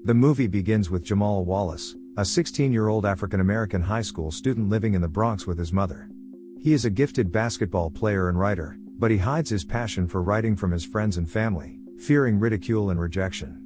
The movie begins with Jamal Wallace, a 16-year-old African-American high school student living in the Bronx with his mother. He is a gifted basketball player and writer, but he hides his passion for writing from his friends and family, fearing ridicule and rejection.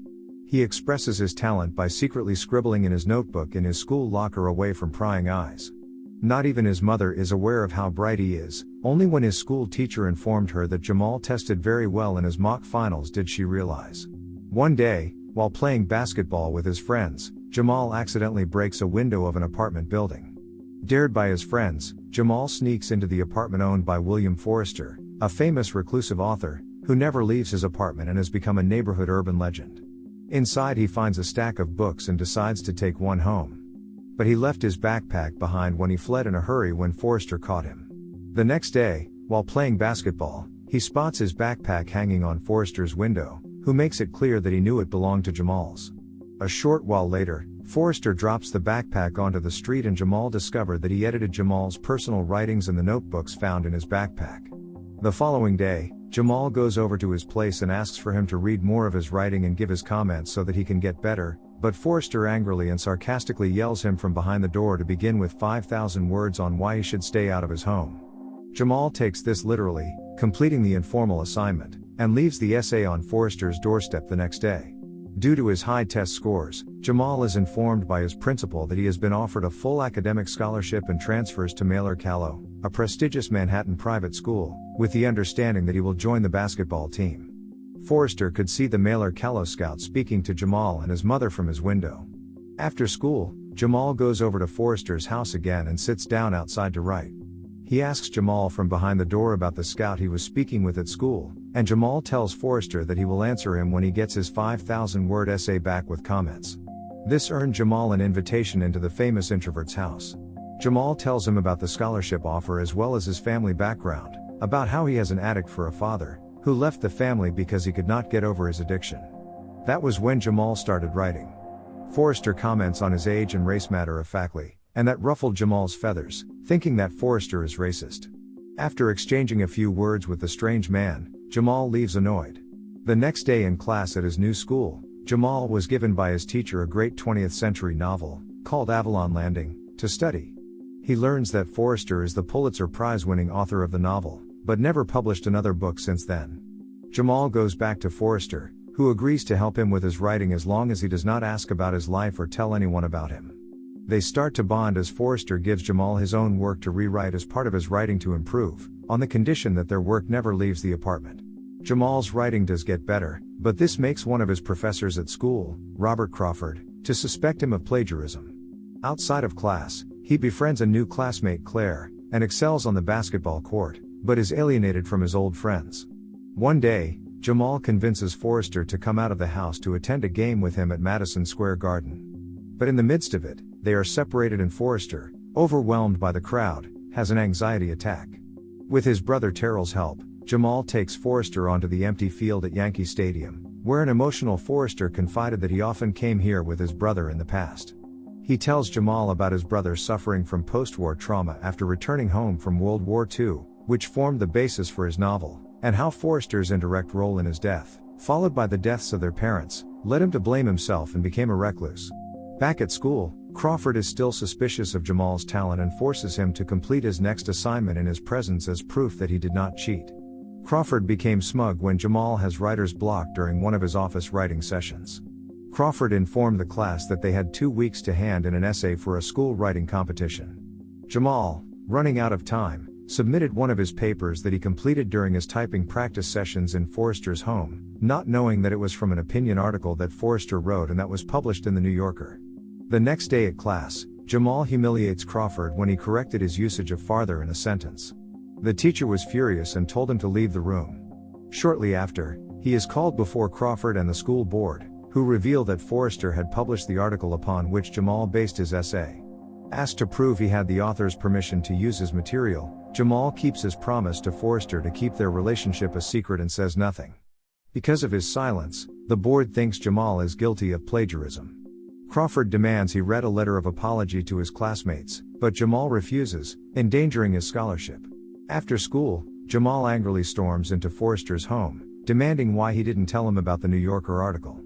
He expresses his talent by secretly scribbling in his notebook in his school locker away from prying eyes. Not even his mother is aware of how bright he is. Only when his school teacher informed her that Jamal tested very well in his mock finals did she realize. One day, while playing basketball with his friends, Jamal accidentally breaks a window of an apartment building. Dared by his friends, Jamal sneaks into the apartment owned by William Forrester, a famous reclusive author, who never leaves his apartment and has become a neighborhood urban legend. Inside he finds a stack of books and decides to take one home. But he left his backpack behind when he fled in a hurry when Forrester caught him. The next day, while playing basketball, he spots his backpack hanging on Forrester's window, who makes it clear that he knew it belonged to Jamal's. A short while later, Forrester drops the backpack onto the street and Jamal discovered that he edited Jamal's personal writings in the notebooks found in his backpack. The following day, Jamal goes over to his place and asks for him to read more of his writing and give his comments so that he can get better, but Forrester angrily and sarcastically yells him from behind the door to begin with 5,000 words on why he should stay out of his home. Jamal takes this literally, completing the informal assignment, and leaves the essay on Forrester's doorstep the next day. Due to his high test scores, Jamal is informed by his principal that he has been offered a full academic scholarship and transfers to Mailer Callow, a prestigious Manhattan private school, with the understanding that he will join the basketball team. Forrester could see the Mailer Callow scout speaking to Jamal and his mother from his window. After school, Jamal goes over to Forrester's house again and sits down outside to write. He asks Jamal from behind the door about the scout he was speaking with at school, and Jamal tells Forrester that he will answer him when he gets his 5,000-word essay back with comments. This earned Jamal an invitation into the famous introvert's house. Jamal tells him about the scholarship offer as well as his family background, about how he has an addict for a father, who left the family because he could not get over his addiction. That was when Jamal started writing. Forrester comments on his age and race matter-of-factly, and that ruffled Jamal's feathers, thinking that Forrester is racist. After exchanging a few words with the strange man, Jamal leaves annoyed. The next day in class at his new school, Jamal was given by his teacher a great 20th century novel, called Avalon Landing, to study. He learns that Forrester is the Pulitzer Prize-winning author of the novel, but never published another book since then. Jamal goes back to Forrester, who agrees to help him with his writing as long as he does not ask about his life or tell anyone about him. They start to bond as Forrester gives Jamal his own work to rewrite as part of his writing to improve, on the condition that their work never leaves the apartment. Jamal's writing does get better, but this makes one of his professors at school, Robert Crawford, to suspect him of plagiarism. Outside of class, he befriends a new classmate Claire, and excels on the basketball court, but is alienated from his old friends. One day, Jamal convinces Forrester to come out of the house to attend a game with him at Madison Square Garden. But in the midst of it, they are separated and Forrester, overwhelmed by the crowd, has an anxiety attack. With his brother Terrell's help, Jamal takes Forrester onto the empty field at Yankee Stadium, where an emotional Forrester confided that he often came here with his brother in the past. He tells Jamal about his brother suffering from post-war trauma after returning home from World War II, which formed the basis for his novel, and how Forrester's indirect role in his death, followed by the deaths of their parents, led him to blame himself and became a recluse. Back at school, Crawford is still suspicious of Jamal's talent and forces him to complete his next assignment in his presence as proof that he did not cheat. Crawford became smug when Jamal has writer's block during one of his office writing sessions. Crawford informed the class that they had 2 weeks to hand in an essay for a school writing competition. Jamal, running out of time, submitted one of his papers that he completed during his typing practice sessions in Forrester's home, not knowing that it was from an opinion article that Forrester wrote and that was published in the New Yorker. The next day at class, Jamal humiliates Crawford when he corrected his usage of farther in a sentence. The teacher was furious and told him to leave the room. Shortly after, he is called before Crawford and the school board, who reveal that Forrester had published the article upon which Jamal based his essay. Asked to prove he had the author's permission to use his material, Jamal keeps his promise to Forrester to keep their relationship a secret and says nothing. Because of his silence, the board thinks Jamal is guilty of plagiarism. Crawford demands he read a letter of apology to his classmates, but Jamal refuses, endangering his scholarship. After school, Jamal angrily storms into Forrester's home, demanding why he didn't tell him about the New Yorker article.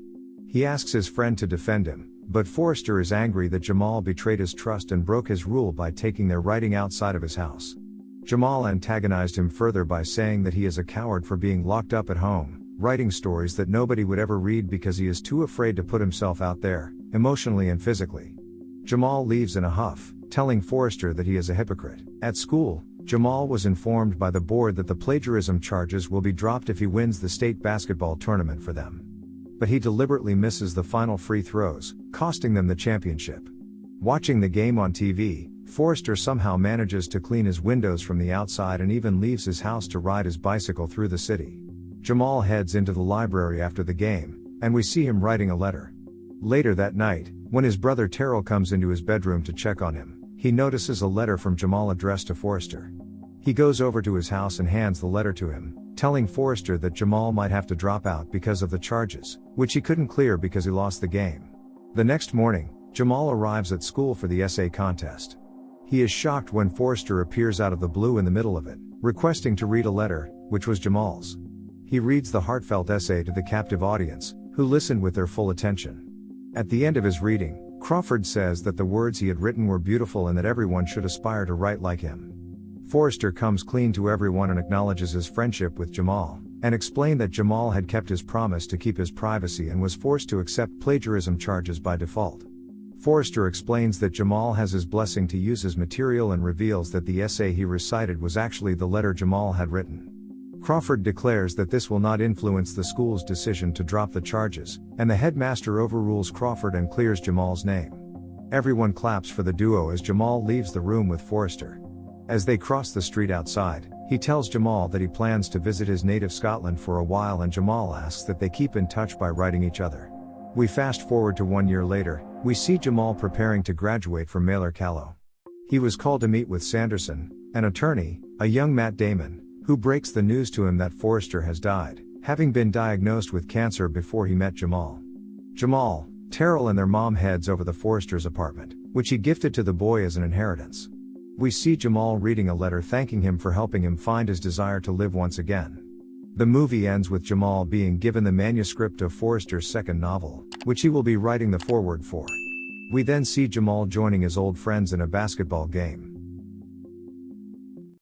He asks his friend to defend him, but Forrester is angry that Jamal betrayed his trust and broke his rule by taking their writing outside of his house. Jamal antagonized him further by saying that he is a coward for being locked up at home, writing stories that nobody would ever read because he is too afraid to put himself out there, emotionally and physically. Jamal leaves in a huff, telling Forrester that he is a hypocrite. At school, Jamal was informed by the board that the plagiarism charges will be dropped if he wins the state basketball tournament for them. But he deliberately misses the final free throws, costing them the championship. Watching the game on TV, Forrester somehow manages to clean his windows from the outside and even leaves his house to ride his bicycle through the city. Jamal heads into the library after the game, and we see him writing a letter. Later that night, when his brother Terrell comes into his bedroom to check on him, he notices a letter from Jamal addressed to Forrester. He goes over to his house and hands the letter to him, telling Forrester that Jamal might have to drop out because of the charges, which he couldn't clear because he lost the game. The next morning, Jamal arrives at school for the essay contest. He is shocked when Forrester appears out of the blue in the middle of it, requesting to read a letter, which was Jamal's. He reads the heartfelt essay to the captive audience, who listened with their full attention. At the end of his reading, Crawford says that the words he had written were beautiful and that everyone should aspire to write like him. Forrester comes clean to everyone and acknowledges his friendship with Jamal, and explained that Jamal had kept his promise to keep his privacy and was forced to accept plagiarism charges by default. Forrester explains that Jamal has his blessing to use his material and reveals that the essay he recited was actually the letter Jamal had written. Crawford declares that this will not influence the school's decision to drop the charges, and the headmaster overrules Crawford and clears Jamal's name. Everyone claps for the duo as Jamal leaves the room with Forrester. As they cross the street outside, he tells Jamal that he plans to visit his native Scotland for a while, and Jamal asks that they keep in touch by writing each other. We fast forward to 1 year later, we see Jamal preparing to graduate from Mailer Callow. He was called to meet with Sanderson, an attorney, a young Matt Damon, who breaks the news to him that Forrester has died, having been diagnosed with cancer before he met Jamal. Jamal, Terrell and their mom heads over to Forrester's apartment, which he gifted to the boy as an inheritance. We see Jamal reading a letter thanking him for helping him find his desire to live once again. The movie ends with Jamal being given the manuscript of Forrester's second novel, which he will be writing the foreword for. We then see Jamal joining his old friends in a basketball game.